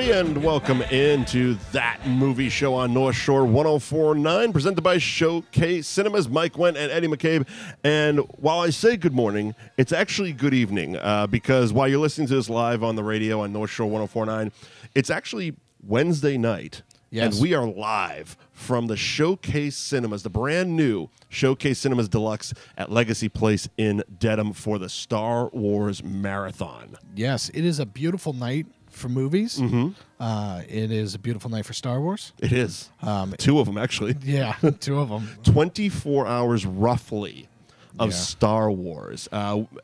everybody, and welcome into That Movie Show on North Shore 104.9, presented by Showcase Cinemas. Mike Wendt and Eddie McCabe. And while I say good morning, it's actually good evening, because while you're listening to this live on the radio on North Shore 104.9, it's actually Wednesday night. Yes. And we are live from the Showcase Cinemas, the brand new Showcase Cinemas Deluxe at Legacy Place in Dedham for the Star Wars Marathon. Yes, it is a beautiful night for movies. Mm-hmm. It is a beautiful night for Star Wars. It is. Two of them, actually. Yeah, two of them. 24 hours roughly of Star Wars.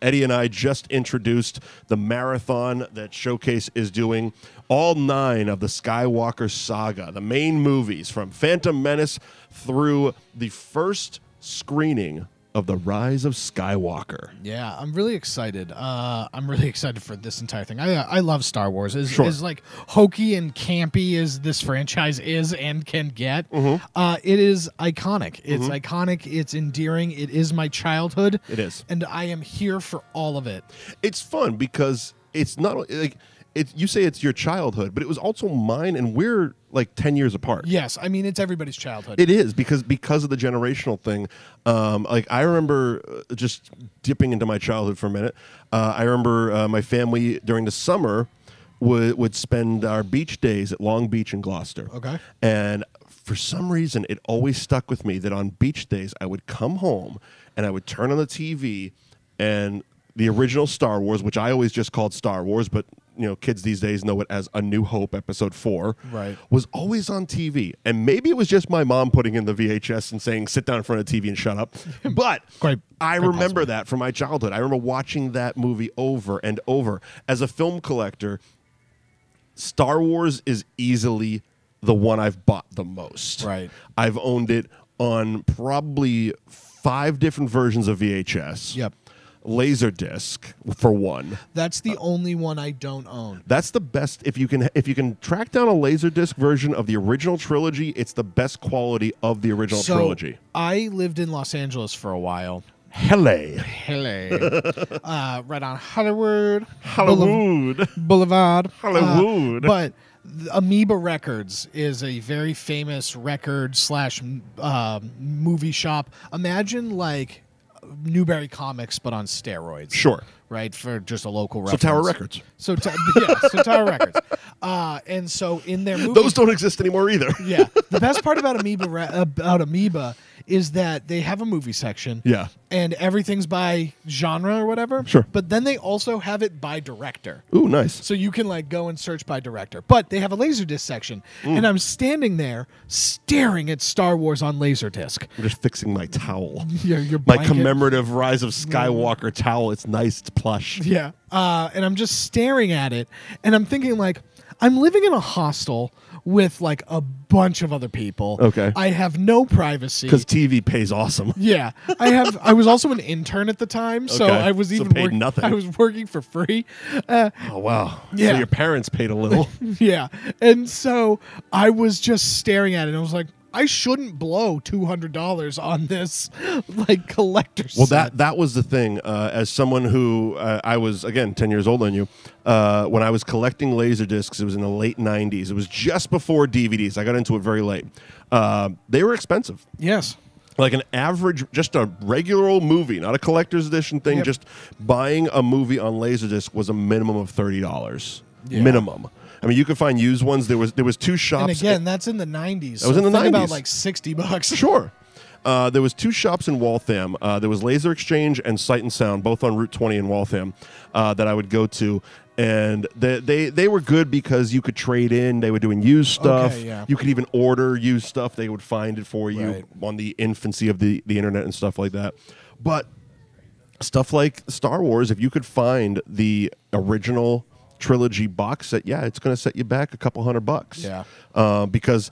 Eddie and I just introduced the marathon that Showcase is doing. All 9 of the Skywalker saga, the main movies from Phantom Menace through the first screening of The Rise of Skywalker. Yeah, I'm really excited. I'm really excited for this entire thing. I love Star Wars. As like hokey and campy as this franchise is and can get, it is iconic. It's iconic. It's endearing. It is my childhood. It is. And I am here for all of it. It's fun because it's not like... You say it's your childhood, but it was also mine, and we're like 10 years apart. Yes, I mean, it's everybody's childhood. It is, because of the generational thing. Like, I remember just dipping into my childhood for a minute. I remember my family during the summer would spend our beach days at Long Beach and Gloucester. Okay. And for some reason, it always stuck with me that on beach days, I would come home and I would turn on the TV, and the original Star Wars, which I always just called Star Wars, but kids these days know it as A New Hope, Episode 4, right, was always on TV. And maybe it was just my mom putting in the VHS and saying, sit down in front of the TV and shut up. But I remember that from my childhood. I remember watching that movie over and over. As a film collector, Star Wars is easily the one I've bought the most. Right. I've owned it on probably 5 different versions of VHS. Yep. Laserdisc for one. That's the only one I don't own. That's the best. If you can track down a Laserdisc version of the original trilogy, it's the best quality of the original trilogy. I lived in Los Angeles for a while. Hello. Right on Hollywood Hollywood. Boulevard. But Amoeba Records is a very famous record / movie shop. Imagine like Newberry Comics, but on steroids. Sure. Right, for just a local reference. So Tower Records. So Tower Records. And so in their movies... Those don't exist anymore either. Yeah. The best part about Amoeba is that they have a movie section. Yeah. And everything's by genre or whatever. Sure. But then they also have it by director. Ooh, nice. So you can like go and search by director. But they have a Laserdisc section. And I'm standing there staring at Star Wars on Laserdisc. I'm just fixing my towel. Your my blanket. commemorative Rise of Skywalker towel. It's nice. It's plush. Yeah. And I'm just staring at it. And I'm thinking like, I'm living in a hostel with like a bunch of other people. Okay. I have no privacy. Because TV pays awesome. Yeah. I was also an intern at the time, so Okay. I was So even paid nothing. I was working for free. Oh, wow. Yeah. So your parents paid a little. Yeah. And so I was just staring at it and I was like, I shouldn't blow $200 on this like collector's Well, set. that was the thing. As someone who I was, again, 10 years older than you, when I was collecting Laserdiscs, it was in the late 90s. It was just before DVDs. I got into it very late. They were expensive. Yes. Like an average, just a regular old movie, not a collector's edition thing. Yep. Just buying a movie on Laserdisc was a minimum of $30. Yeah. Minimum. I mean, you could find used ones. There was 2 shops. And again, that's in the 90s. That was in the think 90s. about like $60. Sure. There was 2 shops in Waltham. There was Laser Exchange and Sight and Sound, both on Route 20 in Waltham, that I would go to. And they were good because you could trade in. They were doing used stuff. Okay, yeah. You could even order used stuff. They would find it for you Right. on the infancy of the internet and stuff like that. But stuff like Star Wars, if you could find the original trilogy box set, it's going to set you back a couple $100. Yeah. Because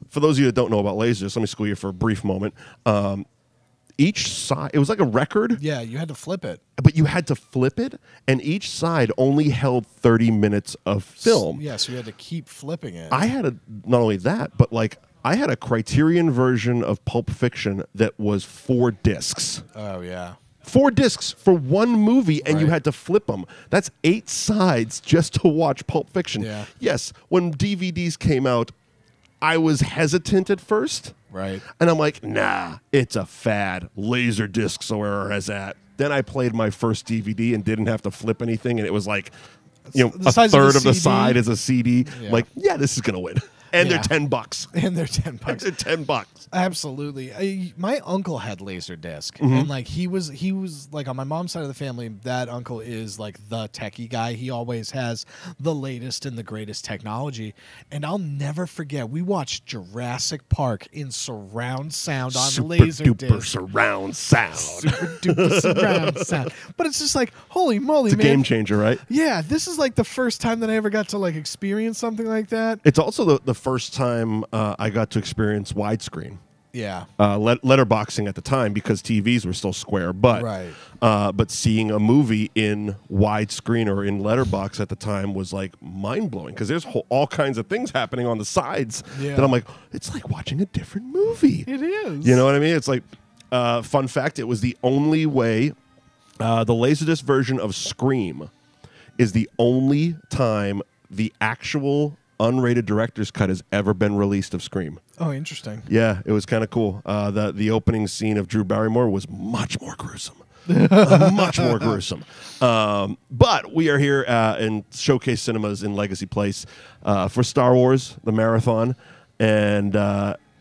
for those of you that don't know about lasers, let me school you for a brief moment. Each side, it was like a record. Yeah, you had to flip it. But you had to flip it, and each side only held 30 minutes of film. Yeah, so you had to keep flipping it. I had not only that, but like I had a Criterion version of Pulp Fiction that was 4 discs. Oh, yeah. 4 discs for one movie, and you had to flip them. That's 8 sides just to watch Pulp Fiction. Yeah. Yes, when DVDs came out, I was hesitant at first. Right. And I'm like, nah, it's a fad. Laser discs are where it's at. Then I played my first DVD and didn't have to flip anything, and it was like, a third of the side is a CD. Yeah. I'm like, yeah, this is gonna win. And they're $10. And they're $10. They're $10. Absolutely. My uncle had Laserdisc, and like he was like on my mom's side of the family. That uncle is like the techie guy. He always has the latest and the greatest technology. And I'll never forget. We watched Jurassic Park in surround sound on Laserdisc. Duper surround sound. Super duper surround sound. But it's just like, holy moly, It's a game changer, right? Yeah, this is like the first time that I ever got to like experience something like that. It's also the first time I got to experience widescreen. Yeah. Letterboxing at the time because TVs were still square, but but seeing a movie in widescreen or in letterbox at the time was like mind blowing because there's all kinds of things happening on the sides that I'm like, it's like watching a different movie. It is. You know what I mean? It's like fun fact. It was the only way. The Laserdisc version of Scream is the only time the actual unrated director's cut has ever been released of Scream. Oh, interesting. Yeah, it was kind of cool. The opening scene of Drew Barrymore was much more gruesome. Much more gruesome. But we are here in Showcase Cinemas in Legacy Place for Star Wars, the marathon. And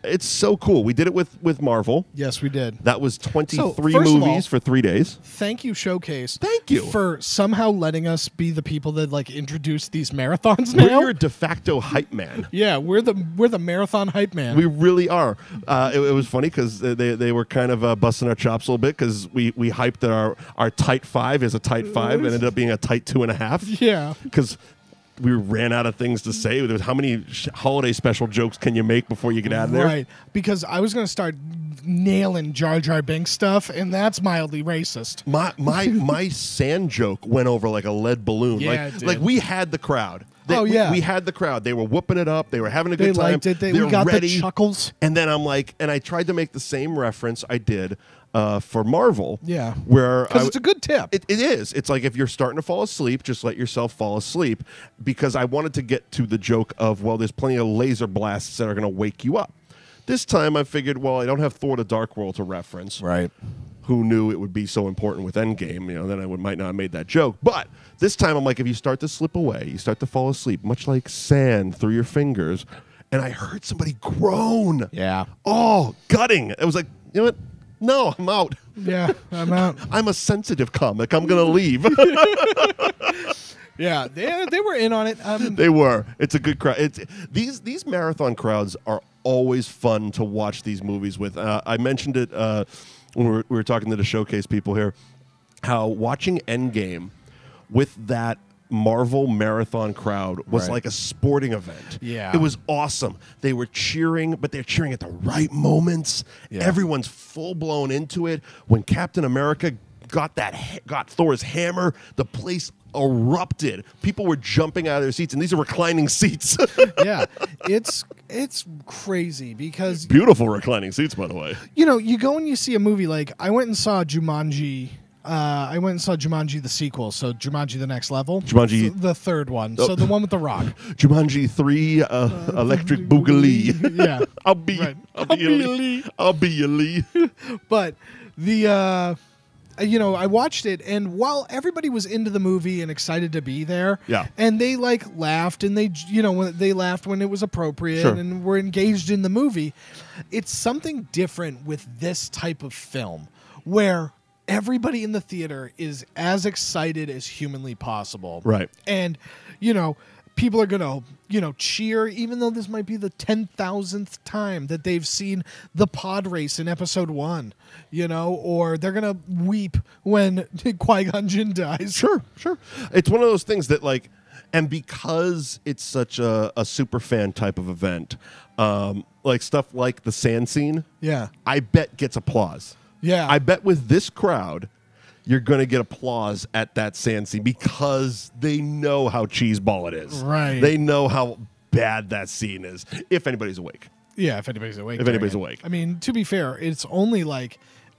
it's so cool. We did it with Marvel. Yes, we did. That was 23 first of movies all, for 3 days. Thank you, Showcase. Thank you. For somehow letting us be the people that like introduce these marathons now. We're your de facto hype man. Yeah, we're the marathon hype man. We really are. It was funny because they were kind of busting our chops a little bit because we hyped that our tight 5 is a tight 5 and ended up being a tight 2.5. Yeah. Because we ran out of things to say. There was how many holiday special jokes can you make before you get out of there? Right. Because I was going to start nailing Jar Jar Binks stuff, and that's mildly racist. My sand joke went over like a lead balloon. Yeah, it did. Like we had the crowd. We had the crowd. They were whooping it up. They were having a good time. Liked it. They're we got ready. the chuckles. And then I'm like, and I tried to make the same reference I did for Marvel. Yeah. Where because it's a good tip. It is. It's like if you're starting to fall asleep, just let yourself fall asleep. Because I wanted to get to the joke of, well, there's plenty of laser blasts that are going to wake you up. This time I figured, well, I don't have Thor: The Dark World to reference. Right. Who knew it would be so important with Endgame? Then I might not have made that joke. But this time I'm like, if you start to slip away, you start to fall asleep, much like sand through your fingers. And I heard somebody groan. Yeah. Oh, gutting. It was like, you know what? No, I'm out. Yeah, I'm out. I'm a sensitive comic. I'm going to leave. Yeah, they were in on it. They were. It's a good crowd. These marathon crowds are always fun to watch these movies with. I mentioned it when we were talking to the Showcase people here, how watching Endgame with that Marvel marathon crowd was like a sporting event. Yeah. It was awesome. They were cheering, but they're cheering at the right moments. Yeah. Everyone's full-blown into it. When Captain America got Thor's hammer, the place erupted. People were jumping out of their seats, and these are reclining seats. Yeah. It's crazy because... Beautiful reclining seats, by the way. You go and you see a movie like... I went and saw Jumanji... the sequel, so Jumanji The Next Level. Jumanji... the third one, so the one with The Rock. Jumanji 3, Electric Boogaloo. Yeah. I'll be your Lee. But the... I watched it, and while everybody was into the movie and excited to be there, and they laughed, and they laughed when it was appropriate, and were engaged in the movie, it's something different with this type of film where everybody in the theater is as excited as humanly possible, right? And people are gonna cheer, even though this might be the 10,000th time that they've seen the pod race in episode 1, or they're gonna weep when Qui-Gon Jinn dies. Sure. It's one of those things that and because it's such a super fan type of event, like stuff like the sand scene, I bet gets applause. Yeah, I bet with this crowd, you're going to get applause at that sand scene because they know how cheeseball it is. Right. They know how bad that scene is, if anybody's awake. Yeah, if anybody's awake. If anybody's awake. I mean, to be fair, it's only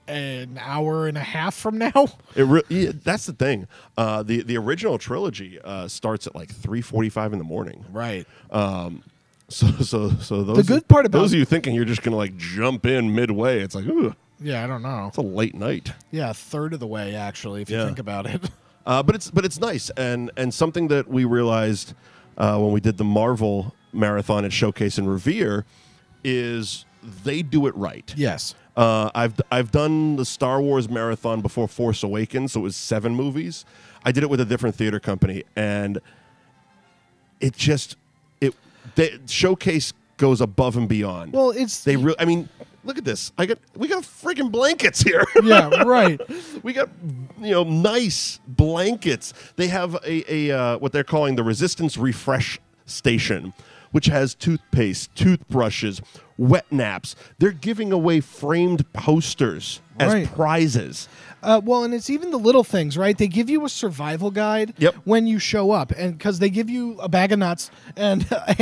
an hour and a half from now. That's the thing. The original trilogy starts at like 3:45 in the morning. Right. So those the good part about those of you thinking you're just gonna like jump in midway, it's like, ooh, yeah, I don't know. it's a late night. Yeah, a third of the way actually, if you think about it. But it's nice and something that we realized when we did the Marvel marathon at Showcase and Revere is they do it right. Yes. I've done the Star Wars marathon before Force Awakens, so it was 7 movies. I did it with a different theater company, and the Showcase goes above and beyond. Well, I mean, look at this. We got friggin' blankets here. Yeah, right. We got nice blankets. They have a what they're calling the Resistance Refresh Station, which has toothpaste, toothbrushes, wet naps. They're giving away framed posters as prizes. Well, and it's even the little things, right? They give you a survival guide when you show up, and because they give you a bag of nuts and got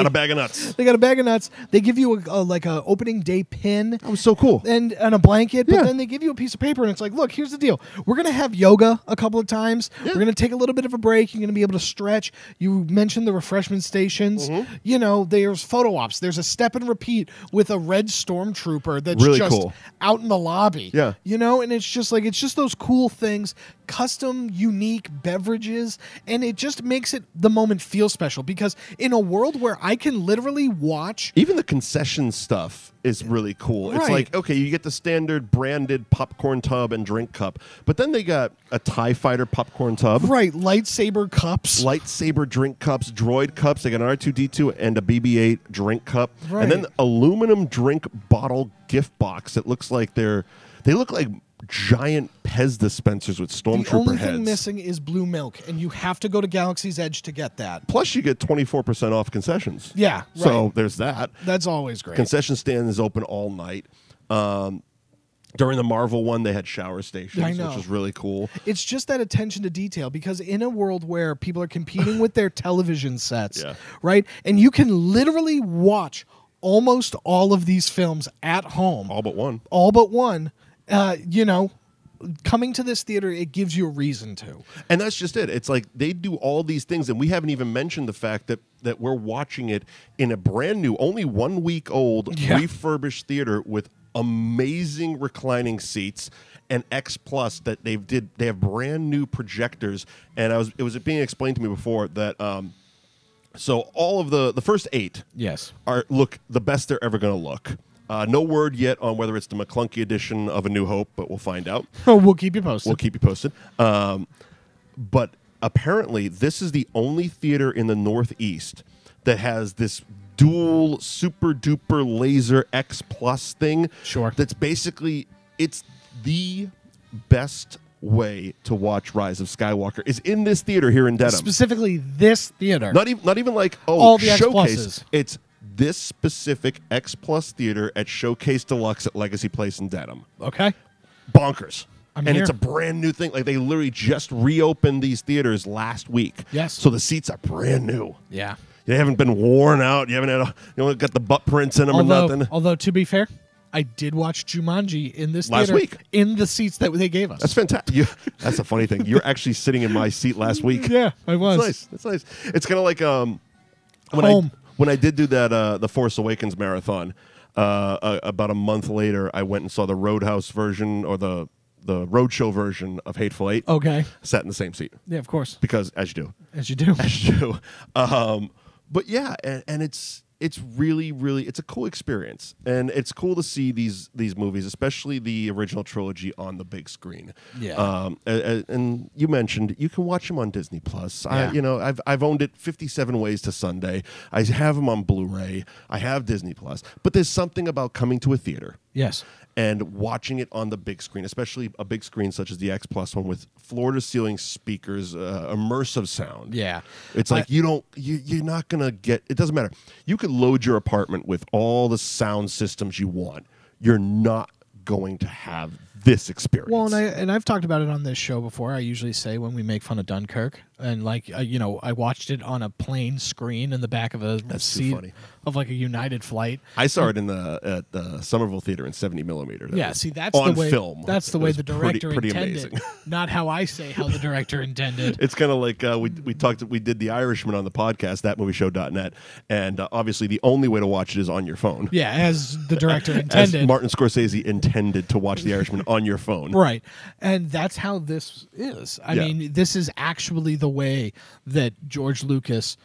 a bag of nuts. They got a bag of nuts. They give you like a opening day pin. That was so cool. And a blanket, but then they give you a piece of paper, and it's like, look, here's the deal. We're gonna have yoga a couple of times. We're gonna take a little bit of a break. You're gonna be able to stretch. You mentioned the refreshment stations. There's photo ops. There's a step and repeat with a red stormtrooper that's really just cool. out in the lobby. Yeah. And it's just like, it's just those cool things, custom, unique beverages, and it just makes the moment feel special, because in a world where I can literally watch... Even the concession stuff is really cool. It's like, okay, you get the standard branded popcorn tub and drink cup, but then they got a TIE Fighter popcorn tub. Right, lightsaber cups. Lightsaber drink cups, droid cups. They got an R2-D2 and a BB-8 drink cup. Right. And then aluminum drink bottle gift box. It looks like they look like giant Pez dispensers with stormtrooper heads. The only thing missing is blue milk, and you have to go to Galaxy's Edge to get that. Plus, you get 24% off concessions. Yeah, right. So there's that. That's always great. Concession stand is open all night. During the Marvel one, they had shower stations, which was really cool. It's just that attention to detail, because in a world where people are competing with their television sets, right, and you can literally watch almost all of these films at home. All but one. All but one. Coming to this theater, it gives you a reason to. And that's just it. It's like they do all these things, and we haven't even mentioned the fact that we're watching it in a brand new, only 1 week old, refurbished theater with amazing reclining seats and X Plus that they have brand new projectors. And it was being explained to me before that so all of the first 8 look the best they're ever going to look. No word yet on whether it's the McClunky edition of A New Hope, but we'll find out. Oh, we'll keep you posted. We'll keep you posted. But apparently, this is the only theater in the Northeast that has this dual super duper laser X Plus thing. Sure. That's basically, it's the best way to watch Rise of Skywalker is in this theater here in Dedham. Specifically this theater. Not even like, all the Showcase. X-Pluses. It's this specific X Plus theater at Showcase Deluxe at Legacy Place in Dedham. Okay. Bonkers. I'm and here. It's a brand new thing. Like, they literally just reopened these theaters last week. Yes. So the seats are brand new. Yeah. They haven't been worn out. You haven't got the butt prints in them or nothing. Although, to be fair, I did watch Jumanji in this last theater week in the seats that they gave us. That's fantastic. That's a funny thing. You're actually sitting in my seat last week. Yeah, I was. It's nice. It's kind of like when I did do that the Force Awakens marathon. About a month later, I went and saw the Roadhouse version or the Roadshow version of Hateful Eight. Okay. Sat in the same seat. Yeah, of course. Because as you do. As you do. As you do. But yeah, and it's really, really, it's a cool experience, and it's cool to see these movies, especially the original trilogy, on the big screen. Yeah. And you mentioned you can watch them on Disney Plus. Yeah. I've owned it 57 Ways to Sunday. I have them on Blu-ray. I have Disney Plus. But there's something about coming to a theater. Yes. And watching it on the big screen, especially a big screen such as the X Plus one with floor-to-ceiling speakers, immersive sound. Yeah. It's like you're not going to get, it doesn't matter. You could load your apartment with all the sound systems you want. You're not going to have this experience. Well, and I've talked about it on this show before. I usually say when we make fun of Dunkirk, and I watched it on a plane screen in the back of a seat of like a United flight. I saw it at the Somerville Theater in 70 millimeter. Yeah, see, that's on the way film. That's the way the director pretty intended, amazing. not how I say how the director intended. It's kind of like we did The Irishman on the podcast, thatmovieshow.net, and obviously the only way to watch it is on your phone. Yeah, as the director intended. As Martin Scorsese intended to watch The Irishman on your phone. Right. And that's how this is. I mean, this is actually the way that George Lucas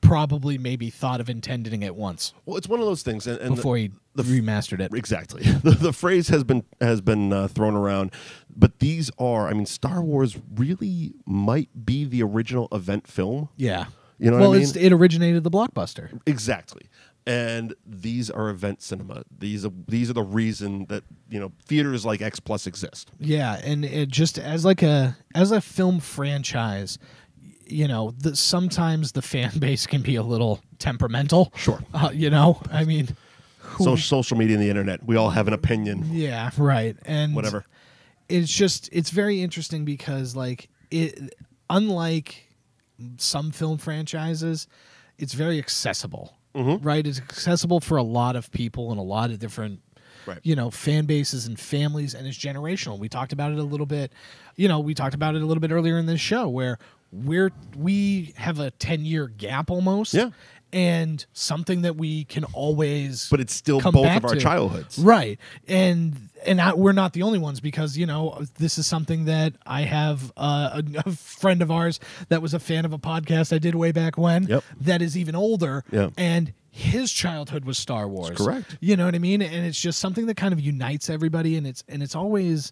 probably maybe thought of intending it once. Well, it's one of those things, and before he remastered it. Exactly. The phrase has been thrown around, but these are, I mean, Star Wars really might be the original event film. Yeah. You know what I mean? It originated the blockbuster. Exactly. And these are event cinema. These are the reason that theaters like X Plus exist. Yeah, and it just as a film franchise, sometimes the fan base can be a little temperamental. Sure. I mean, social media and the internet, we all have an opinion. Yeah, right. And whatever. It's very interesting because unlike some film franchises, it's very accessible. Mm-hmm. Right? It's accessible for a lot of people and a lot of different fan bases and families, and it's generational. We talked about it a little bit. We talked about it a little bit earlier in this show where we have a 10-year gap almost. Yeah. And something that we can always but it's still both of our childhoods. Right. And we're not the only ones because, this is something that I have a friend of ours that was a fan of a podcast I did way back when that is even older. Yep. And his childhood was Star Wars. That's correct. You know what I mean? And it's just something that kind of unites everybody, and it's always...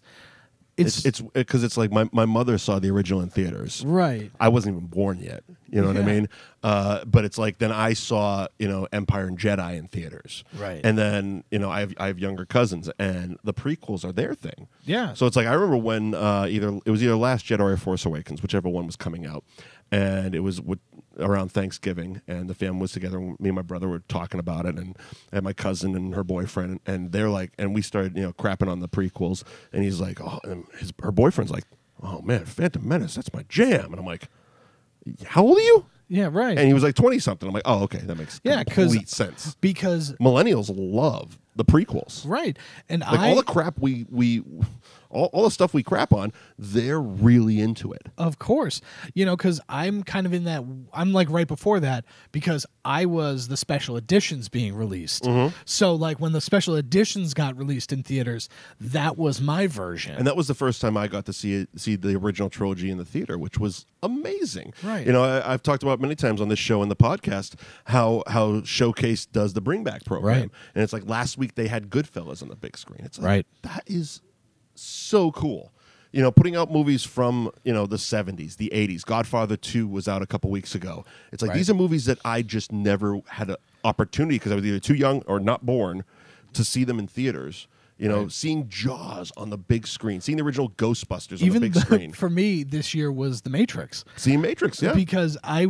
It's because it's like my mother saw the original in theaters. Right. I wasn't even born yet. You know what I mean? But it's like then I saw Empire and Jedi in theaters. Right. And then I have younger cousins, and the prequels are their thing. Yeah. So it's like I remember when it was either Last Jedi or Force Awakens, whichever one was coming out, and it was around Thanksgiving, and the family was together. And me and my brother were talking about it, and I had my cousin and her boyfriend, and they're like, and we started crapping on the prequels, and he's like, oh, and her boyfriend's like, oh man, Phantom Menace, that's my jam, and I'm like, how old are you? Yeah, right. And he was like 20-something. I'm like, oh, okay, that makes complete sense. Because millennials love the prequels, right? And like all the crap all the stuff we crap on, they're really into it. Of course. Because I'm kind of in that, I'm like right before that because I was the special editions being released. Mm-hmm. So like when the special editions got released in theaters, that was my version. And that was the first time I got to see the original trilogy in the theater, which was amazing. Right. I've talked about many times on this show and the podcast how Showcase does the Bring Back program. Right. And it's like last week they had Goodfellas on the big screen. It's like, right. That is so cool. Putting out movies from, the 70s, the 80s. Godfather 2 was out a couple weeks ago. It's like these are movies that I just never had an opportunity because I was either too young or not born to see them in theaters. Seeing Jaws on the big screen, seeing the original Ghostbusters on the big screen. For me, this year was The Matrix. Seeing Matrix, yeah. Because I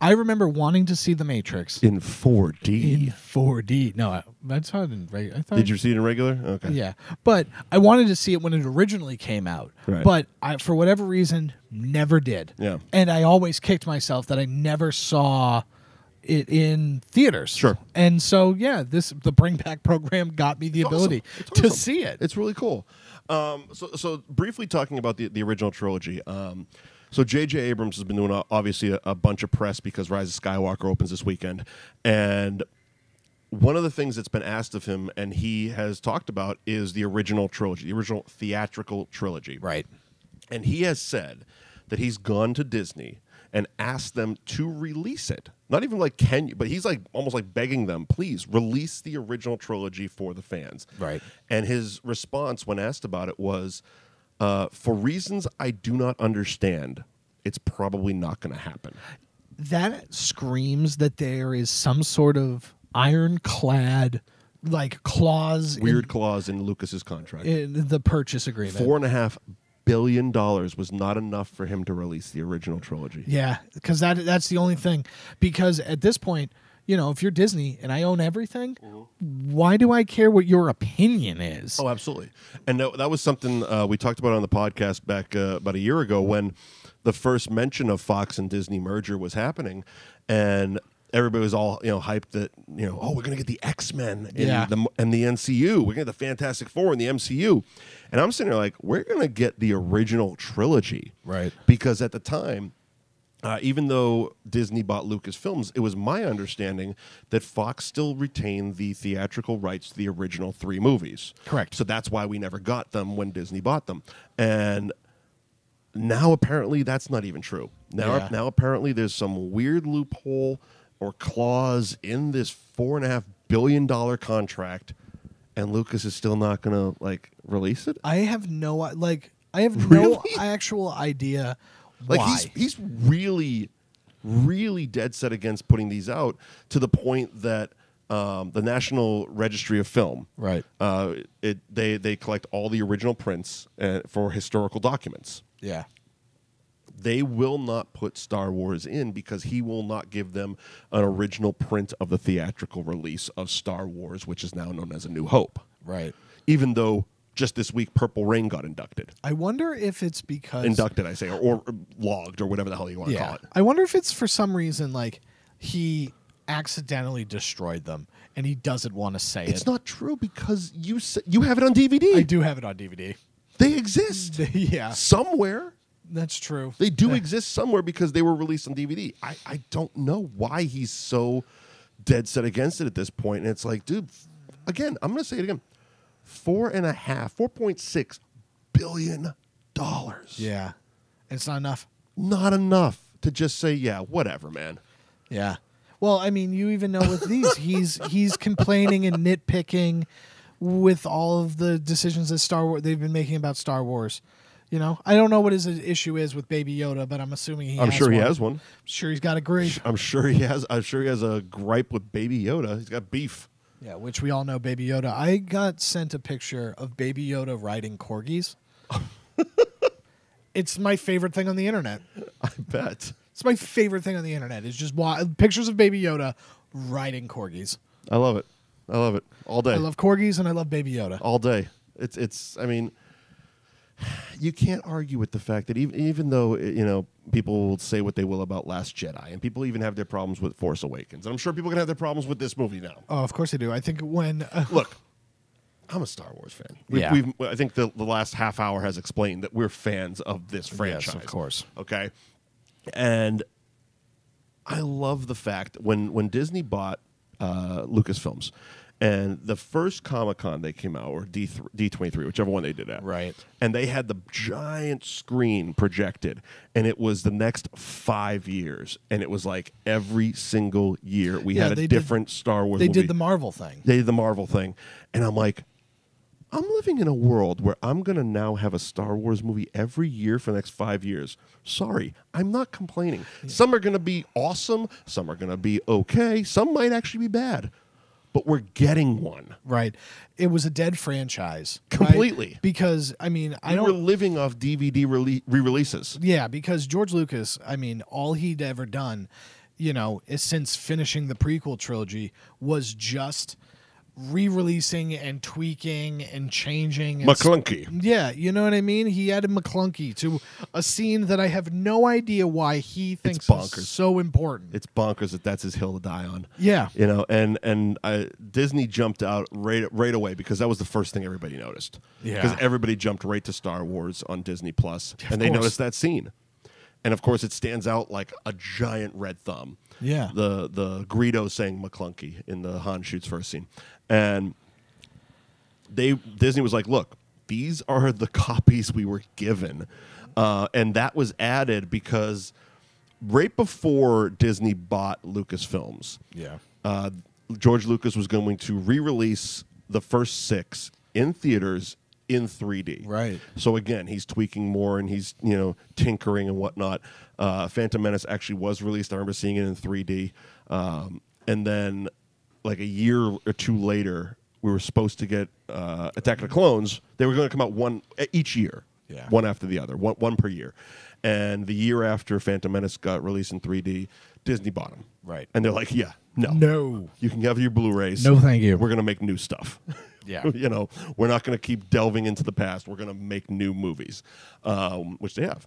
remember wanting to see The Matrix. In 4D. In 4D. No, I saw it in regular. Did you see it in regular? Okay. Yeah. But I wanted to see it when it originally came out. Right. But I, for whatever reason, never did. Yeah. And I always kicked myself that I never saw it in theaters. Sure. And so, the Bring Back program got me the ability to see it. It's really cool. So briefly talking about the original trilogy. So J.J. Abrams has been doing obviously a bunch of press because Rise of Skywalker opens this weekend. And one of the things that's been asked of him and he has talked about is the original trilogy, the original theatrical trilogy. Right. And he has said that he's gone to Disney and asked them to release it. Not even like, can you, but he's like almost like begging them, please release the original trilogy for the fans. Right. And his response when asked about it was, for reasons I do not understand, it's probably not going to happen. That screams that there is some sort of ironclad like clause. Weird clause in Lucas's contract. In the purchase agreement. $4.5 billion was not enough for him to release the original trilogy. Yeah, because that's the only thing. Because at this point, if you're Disney and I own everything, why do I care what your opinion is? Oh, absolutely. And that was something we talked about on the podcast back about a year ago when the first mention of Fox and Disney merger was happening, and everybody was all hyped that we're going to get the X-Men and the MCU. We're going to get the Fantastic Four in the MCU. And I'm sitting there like, we're going to get the original trilogy. Right. Because at the time, even though Disney bought Lucasfilms, it was my understanding that Fox still retained the theatrical rights to the original 3 movies. Correct. So that's why we never got them when Disney bought them. And now apparently that's not even true. Now apparently there's some weird loophole or clause in this $4.5 billion contract, and Lucas is still not going to release it. I have no actual idea why. He's really, really dead set against putting these out to the point that the National Registry of Film, right? They collect all the original prints for historical documents. Yeah. They will not put Star Wars in because he will not give them an original print of the theatrical release of Star Wars, which is now known as A New Hope. Right. Even though just this week Purple Rain got inducted. I wonder if it's because... Inducted, I say, or logged, or whatever the hell you want to call it. I wonder if it's for some reason he accidentally destroyed them and he doesn't want to say it. It's not true because you have it on DVD. I do have it on DVD. They exist. Yeah. Somewhere. That's true. They do exist somewhere because they were released on DVD. I don't know why he's so dead set against it at this point. And it's like, dude, again, I'm going to say it again. $4.6 billion. Yeah. It's not enough. Not enough to just say, yeah, whatever, man. Yeah. Well, I mean, you even know with these, he's complaining and nitpicking with all of the decisions that they've been making about Star Wars. I don't know what his issue is with Baby Yoda, but I'm assuming he has one. I'm sure he's got a gripe. I'm sure he has a gripe with Baby Yoda. He's got beef. Yeah, which we all know Baby Yoda. I got sent a picture of Baby Yoda riding corgis. It's my favorite thing on the internet. I bet. It's my favorite thing on the internet. It's just pictures of Baby Yoda riding corgis. I love it. All day. I love corgis and I love Baby Yoda. All day. It's I mean, you can't argue with the fact that even though people will say what they will about Last Jedi, and people even have their problems with Force Awakens, and I'm sure people can have their problems with this movie now. Oh, of course they do. I think when look, I'm a Star Wars fan. I think the last half hour has explained that we're fans of this franchise. Yes, of course. Okay, and I love the fact when Disney bought Lucasfilms. And the first Comic-Con they came out, or D23, whichever one they did at. Right. And they had the giant screen projected, and it was the next 5 years. And it was like every single year we had a different Star Wars movie. They did the Marvel thing. They did the Marvel thing. And I'm like, I'm living in a world where I'm going to now have a Star Wars movie every year for the next 5 years. Sorry, I'm not complaining. Yeah. Some are going to be awesome. Some are going to be okay. Some might actually be bad. But we're getting one. Right. It was a dead franchise. Completely. Right? Because, I mean, we're living off DVD re-releases. Yeah, because George Lucas, I mean, all he'd ever done, is since finishing the prequel trilogy was just re-releasing and tweaking and changing. And McClunky. Yeah, you know what I mean? He added McClunky to a scene that I have no idea why he thinks is so important. It's bonkers that's his hill to die on. Yeah. And Disney jumped out right away because that was the first thing everybody noticed. Yeah. Because everybody jumped right to Star Wars on Disney Plus, and they noticed that scene. And of course, it stands out like a giant red thumb. Yeah. The Greedo saying McClunky in the Han shoots first scene. And Disney was like, look, these are the copies we were given. And that was added because right before Disney bought Lucasfilms, George Lucas was going to re-release the first 6 in theaters in 3D. Right. So again, he's tweaking more and he's tinkering and whatnot. Phantom Menace actually was released. I remember seeing it in 3D. And then like a year or two later, we were supposed to get Attack of the Clones. They were going to come out one each year, one after the other, one per year. And the year after Phantom Menace got released in 3D, Disney bought them. Right. And they're like, yeah, No. You can have your Blu-rays. No, thank you. We're going to make new stuff. Yeah. You know, we're not going to keep delving into the past. We're going to make new movies, which they have.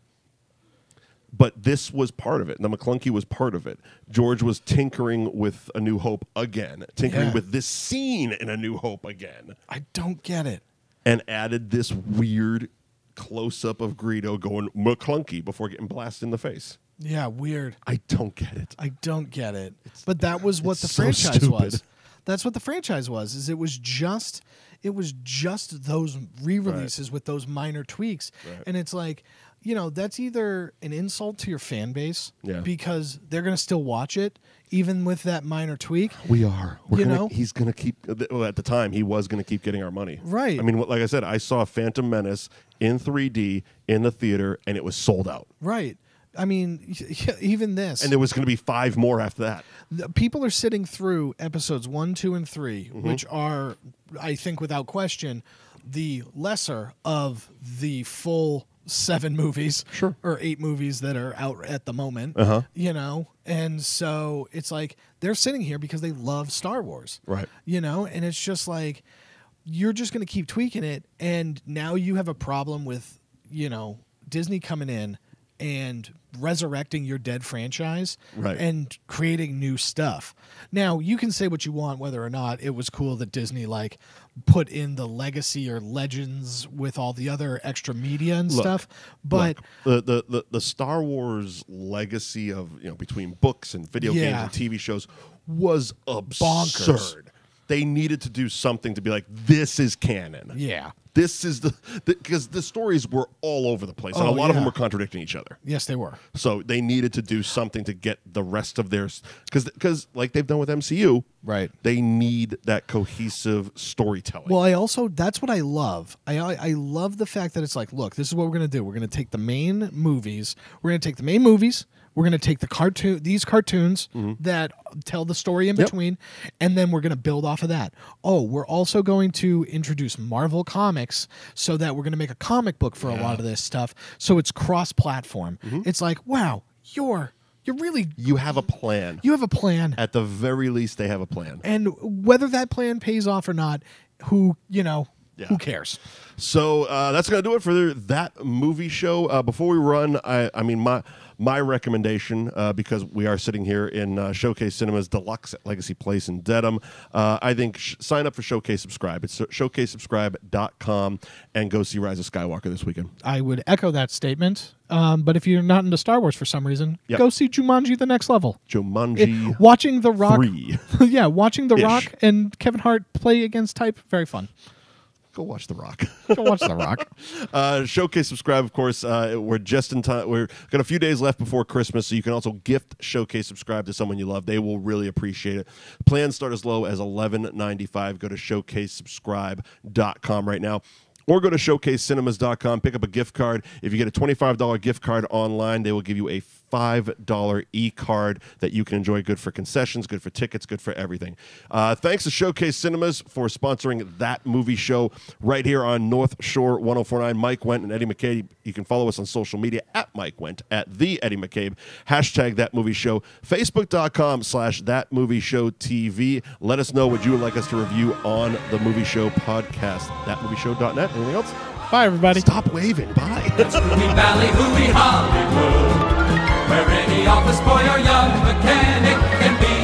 But this was part of it. The McClunky was part of it. George was tinkering with A New Hope again, tinkering with this scene in A New Hope again. I don't get it. And added this weird close-up of Greedo going McClunky before getting blasted in the face. Yeah, weird. I don't get it. I don't get it. But that was what the so franchise stupid. was. That's what the franchise was. Is it was just those re-releases with those minor tweaks. Right. And it's like, you know, that's either an insult to your fan base because they're going to still watch it even with that minor tweak. We are. He's going to keep at the time he was going to keep getting our money. Right. I mean, like I said, I saw Phantom Menace in 3D in the theater and it was sold out. Right. I mean, even this. And there was going to be 5 more after that. People are sitting through episodes 1, 2, and 3, which are, I think, without question, the lesser of the full 7 movies or 8 movies that are out at the moment. You know, and so it's like they're sitting here because they love Star Wars. Right. You know, and it's just like you're just going to keep tweaking it, and now you have a problem with, you know, Disney coming in and resurrecting your dead franchise and creating new stuff. Now, you can say what you want, whether or not it was cool that Disney like put in the legacy or legends with all the other extra media and stuff. But the Star Wars legacy of, you know, between books and video games and TV shows was absurd. Bonkers. They needed to do something to be like, this is canon. Yeah. This is because the stories were all over the place, and a lot of them were contradicting each other. Yes, they were. So they needed to do something to get the rest of theirs, because like they've done with MCU, right? They need that cohesive storytelling. Well, that's what I love. I love the fact that it's like, look, this is what we're gonna do. We're gonna take the main movies. We're gonna take these cartoons that tell the story in between, and then we're going to build off of that. Oh, we're also going to introduce Marvel Comics so that we're going to make a comic book for a lot of this stuff, so it's cross-platform. It's like, wow, you have a plan. You have a plan. At the very least, they have a plan. And whether that plan pays off or not, who cares? So that's going to do it for that movie show. Before we run, I mean, my recommendation, because we are sitting here in Showcase Cinemas Deluxe at Legacy Place in Dedham, I think sign up for Showcase Subscribe. It's showcasesubscribe.com, and go see Rise of Skywalker this weekend. I would echo that statement. But if you're not into Star Wars for some reason, go see Jumanji: The Next Level. Jumanji. Watching The Rock. 3. Watching The Rock and Kevin Hart play against type, very fun. Go watch The Rock. Go watch The Rock. Showcase Subscribe, of course. We're just in time. We're got a few days left before Christmas, so you can also gift Showcase Subscribe to someone you love. They will really appreciate it. Plans start as low as $11.95. Go to showcasesubscribe.com right now. Or go to showcasecinemas.com, pick up a gift card. If you get a $25 gift card online, they will give you a $5 e-card that you can enjoy. Good for concessions, good for tickets, good for everything. Thanks to Showcase Cinemas for sponsoring that movie show right here on North Shore 104.9. Mike Wendt and Eddie McCabe. You can follow us on social media at Mike Wendt, at the Eddie McCabe, hashtag That Movie Show, Facebook.com/ThatMovieShowTV. Let us know what you would like us to review on the Movie Show podcast. ThatMovieShow.net. Anything else? Bye, everybody. Stop waving. Bye. It's Hooey Valley, Hooey Hollywood, where any office boy or young mechanic can be